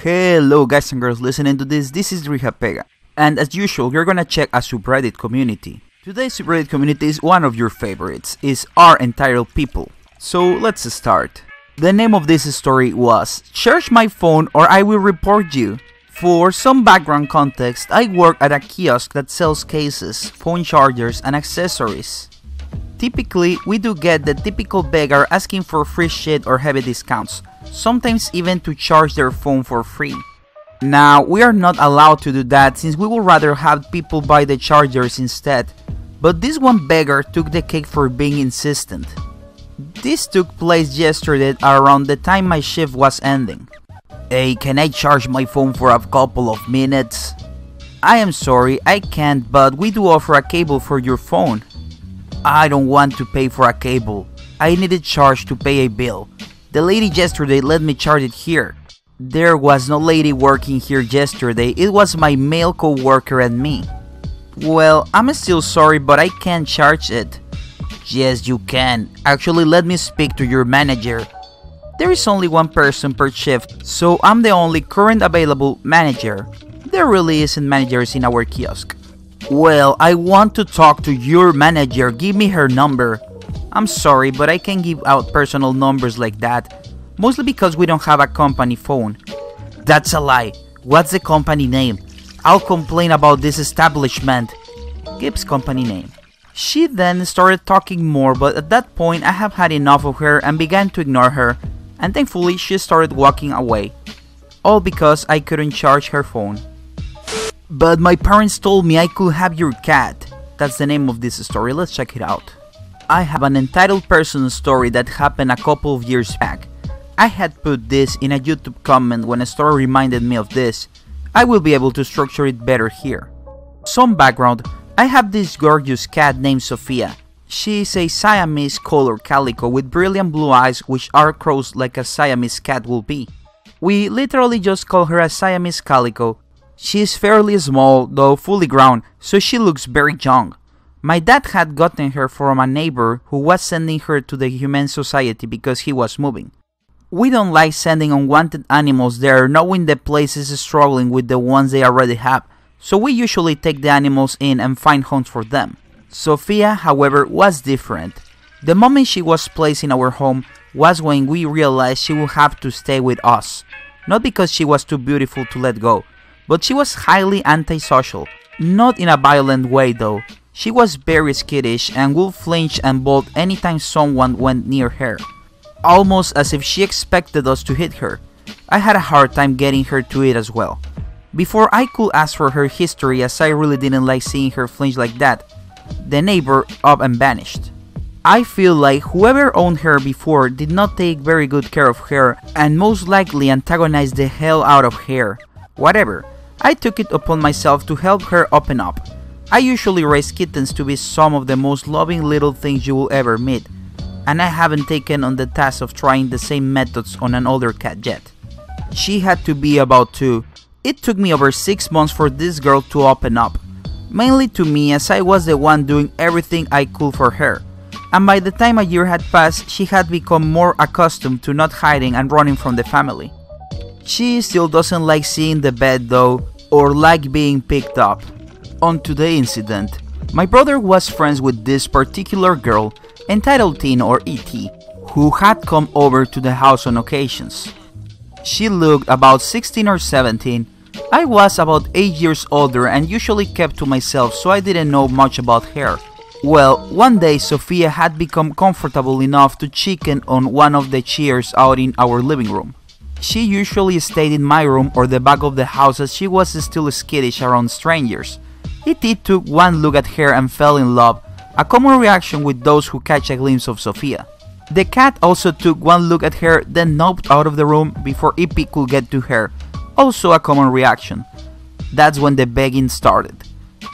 Hello guys and girls listening to this is Rija, and as usual we're gonna check a subreddit community. Today's subreddit community is one of your favorites, is our entitled people. So let's start. The name of this story was "Charge my phone or I will report you." For some background context, I work at a kiosk that sells cases, phone chargers and accessories. Typically, we do get the typical beggar asking for free shit or heavy discounts, sometimes even to charge their phone for free. Now, we are not allowed to do that since we would rather have people buy the chargers instead, but this one beggar took the cake for being insistent. This took place yesterday around the time my shift was ending. "Hey, can I charge my phone for a couple of minutes?" "I am sorry, I can't, but we do offer a cable for your phone." "I don't want to pay for a cable. I need it charged to pay a bill. The lady yesterday let me charge it here." "There was no lady working here yesterday, it was my male co-worker and me." "Well, I'm still sorry, but I can't charge it." "Yes, you can. Actually, let me speak to your manager." "There is only one person per shift, so I'm the only current available manager. There really isn't managers in our kiosk." "Well, I want to talk to your manager, give me her number." "I'm sorry, but I can't give out personal numbers like that, mostly because we don't have a company phone." "That's a lie. What's the company name? I'll complain about this establishment." "Gibbs company name." She then started talking more, but at that point I have had enough of her and began to ignore her, and thankfully she started walking away. All because I couldn't charge her phone. "But my parents told me I could have your cat." That's the name of this story, let's check it out. I have an entitled person story that happened a couple of years back. I had put this in a YouTube comment when a story reminded me of this. I will be able to structure it better here. Some background, I have this gorgeous cat named Sophia. She is a Siamese color calico with brilliant blue eyes which are crossed like a Siamese cat will be. We literally just call her a Siamese calico. She is fairly small, though fully grown, so she looks very young. My dad had gotten her from a neighbor who was sending her to the Humane Society because he was moving. We don't like sending unwanted animals there knowing the place is struggling with the ones they already have, so we usually take the animals in and find homes for them. Sophia, however, was different. The moment she was placed in our home was when we realized she would have to stay with us. Not because she was too beautiful to let go, but she was highly antisocial. Not in a violent way though. She was very skittish and would flinch and bolt anytime someone went near her, almost as if she expected us to hit her. I had a hard time getting her to it as well. Before I could ask for her history, as I really didn't like seeing her flinch like that, the neighbor up and vanished. I feel like whoever owned her before did not take very good care of her and most likely antagonized the hell out of her. Whatever, I took it upon myself to help her open up. I usually raise kittens to be some of the most loving little things you will ever meet, and I haven't taken on the task of trying the same methods on an older cat yet. She had to be about 2. It took me over 6 months for this girl to open up, mainly to me as I was the one doing everything I could for her, and by the time a year had passed, she had become more accustomed to not hiding and running from the family. She still doesn't like seeing the bed though, or like being picked up. On to the incident. My brother was friends with this particular girl, entitled Teen or E.T., who had come over to the house on occasions. She looked about 16 or 17. I was about 8 years older and usually kept to myself, so I didn't know much about her. Well, one day Sophia had become comfortable enough to chicken on one of the chairs out in our living room. She usually stayed in my room or the back of the house as she was still skittish around strangers. E.T. took one look at her and fell in love, a common reaction with those who catch a glimpse of Sophia. The cat also took one look at her, then noped out of the room before E.P. could get to her, also a common reaction. That's when the begging started.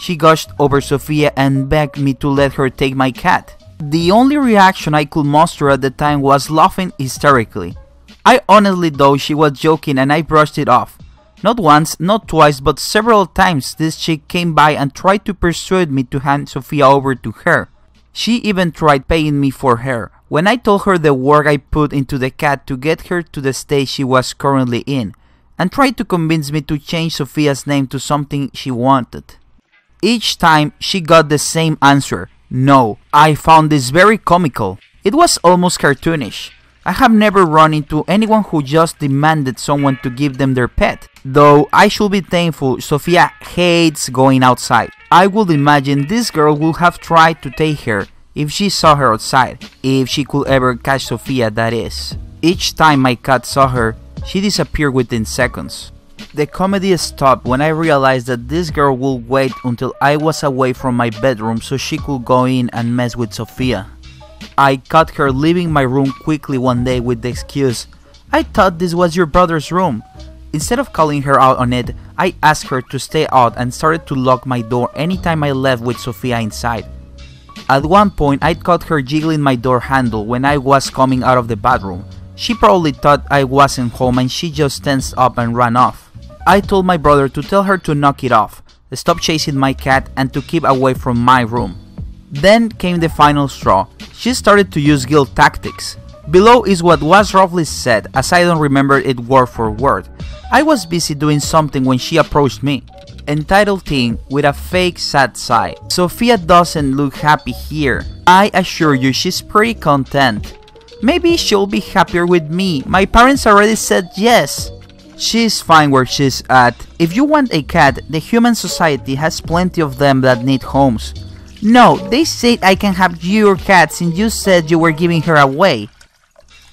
She gushed over Sophia and begged me to let her take my cat. The only reaction I could muster at the time was laughing hysterically. I honestly thought she was joking and I brushed it off. Not once, not twice, but several times this chick came by and tried to persuade me to hand Sophia over to her. She even tried paying me for her, when I told her the work I put into the cat to get her to the stage she was currently in, and tried to convince me to change Sophia's name to something she wanted. Each time she got the same answer, no. I found this very comical. It was almost cartoonish. I have never run into anyone who just demanded someone to give them their pet. Though I should be thankful, Sophia hates going outside. I would imagine this girl would have tried to take her if she saw her outside. If she could ever catch Sophia, that is. Each time my cat saw her, she disappeared within seconds. The comedy stopped when I realized that this girl would wait until I was away from my bedroom so she could go in and mess with Sophia. I caught her leaving my room quickly one day with the excuse, "I thought this was your brother's room." Instead of calling her out on it, I asked her to stay out and started to lock my door anytime I left with Sophia inside. At one point, I caught her jiggling my door handle when I was coming out of the bathroom. She probably thought I wasn't home and she just tensed up and ran off. I told my brother to tell her to knock it off, stop chasing my cat, and to keep away from my room. Then came the final straw. She started to use guilt tactics. Below is what was roughly said, as I don't remember it word for word. I was busy doing something when she approached me. Entitled teen with a fake sad sigh. "Sophia doesn't look happy here. I assure you she's pretty content. Maybe she'll be happier with me. My parents already said yes. She's fine where she's at. If you want a cat, the human society has plenty of them that need homes." "No, they said I can have your cat since you said you were giving her away."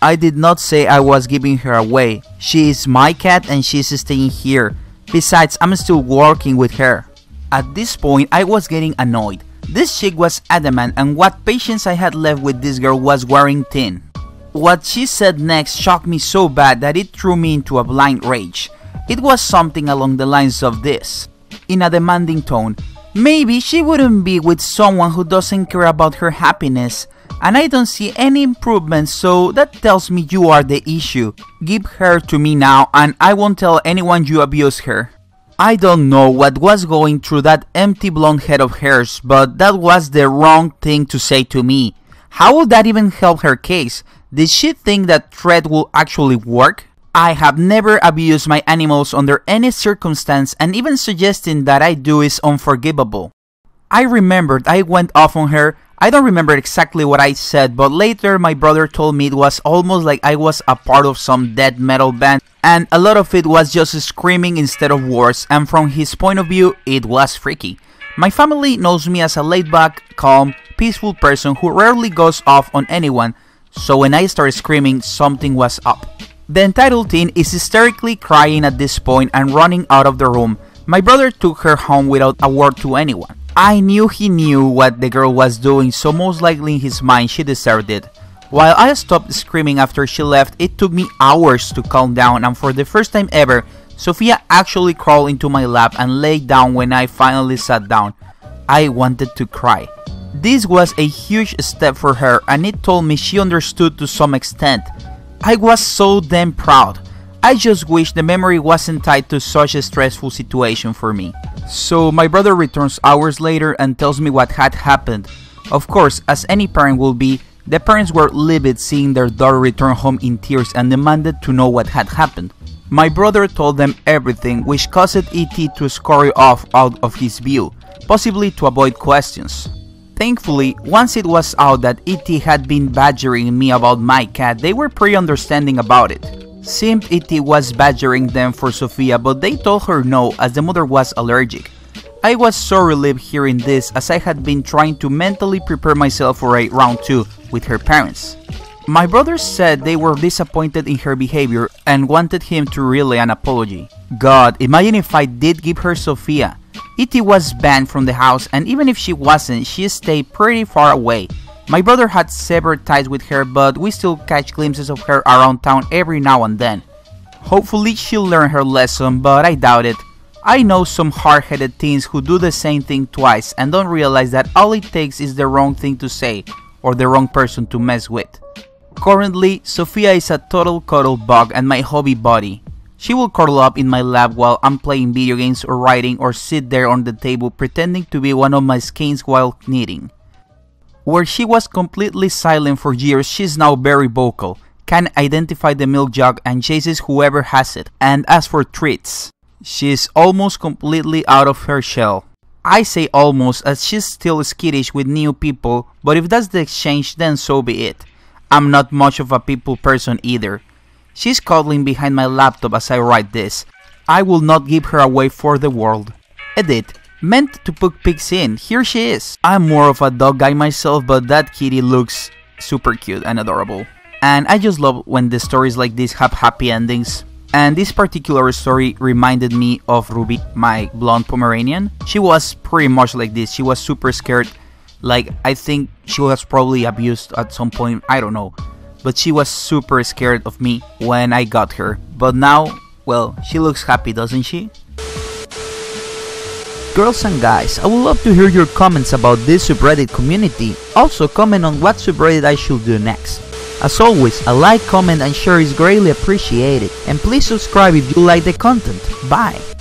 I did not say I was giving her away. She is my cat and she's staying here. Besides, I'm still working with her. At this point, I was getting annoyed. This chick was adamant, and what patience I had left with this girl was wearing thin. What she said next shocked me so bad that it threw me into a blind rage. It was something along the lines of this, in a demanding tone: "Maybe she wouldn't be with someone who doesn't care about her happiness, and I don't see any improvement, so that tells me you are the issue. Give her to me now and I won't tell anyone you abuse her." I don't know what was going through that empty blonde head of hers, but that was the wrong thing to say to me. How would that even help her case? Did she think that threat will actually work? I have never abused my animals under any circumstance, and even suggesting that I do is unforgivable. I remembered I went off on her. I don't remember exactly what I said, but later my brother told me it was almost like I was a part of some death metal band, and a lot of it was just screaming instead of words, and from his point of view, it was freaky. My family knows me as a laid-back, calm, peaceful person who rarely goes off on anyone, so when I started screaming, something was up. The entitled teen is hysterically crying at this point and running out of the room. My brother took her home without a word to anyone. I knew he knew what the girl was doing, so most likely in his mind she deserved it. While I stopped screaming after she left, it took me hours to calm down, and for the first time ever, Sophia actually crawled into my lap and lay down when I finally sat down. I wanted to cry. This was a huge step for her, and it told me she understood to some extent. I was so damn proud. I just wish the memory wasn't tied to such a stressful situation for me. So my brother returns hours later and tells me what had happened. Of course, as any parent will be, the parents were livid seeing their daughter return home in tears and demanded to know what had happened. My brother told them everything, which caused E.T. to scurry off out of his view, possibly to avoid questions. Thankfully, once it was out that E.T. had been badgering me about my cat, they were pretty understanding about it. Seemed E.T. was badgering them for Sophia, but they told her no, as the mother was allergic. I was so relieved hearing this, as I had been trying to mentally prepare myself for a round 2 with her parents. My brothers said they were disappointed in her behavior and wanted him to relay an apology. God, imagine if I did give her Sophia. E.T. was banned from the house, and even if she wasn't, she stayed pretty far away. My brother had severed ties with her, but we still catch glimpses of her around town every now and then. Hopefully she'll learn her lesson, but I doubt it. I know some hard-headed teens who do the same thing twice and don't realize that all it takes is the wrong thing to say or the wrong person to mess with. Currently, Sophia is a total cuddle bug and my hobby buddy. She will curl up in my lap while I'm playing video games or writing, or sit there on the table pretending to be one of my skeins while knitting. Where she was completely silent for years, she's now very vocal. can identify the milk jug and chases whoever has it. And as for treats, she's almost completely out of her shell. I say almost as she's still skittish with new people, but if that's the exchange, then so be it. I'm not much of a people person either. She's cuddling behind my laptop as I write this. I will not give her away for the world. Edit. Meant to put pics in. Here she is. I'm more of a dog guy myself, but that kitty looks super cute and adorable. And I just love when the stories like this have happy endings. And this particular story reminded me of Ruby, my blonde Pomeranian. She was pretty much like this. She was super scared. Like, I think she was probably abused at some point, I don't know. But she was super scared of me when I got her. But now, well, she looks happy, doesn't she? Girls and guys, I would love to hear your comments about this subreddit community. Also comment on what subreddit I should do next. As always, a like, comment and share is greatly appreciated. And please subscribe if you like the content. Bye!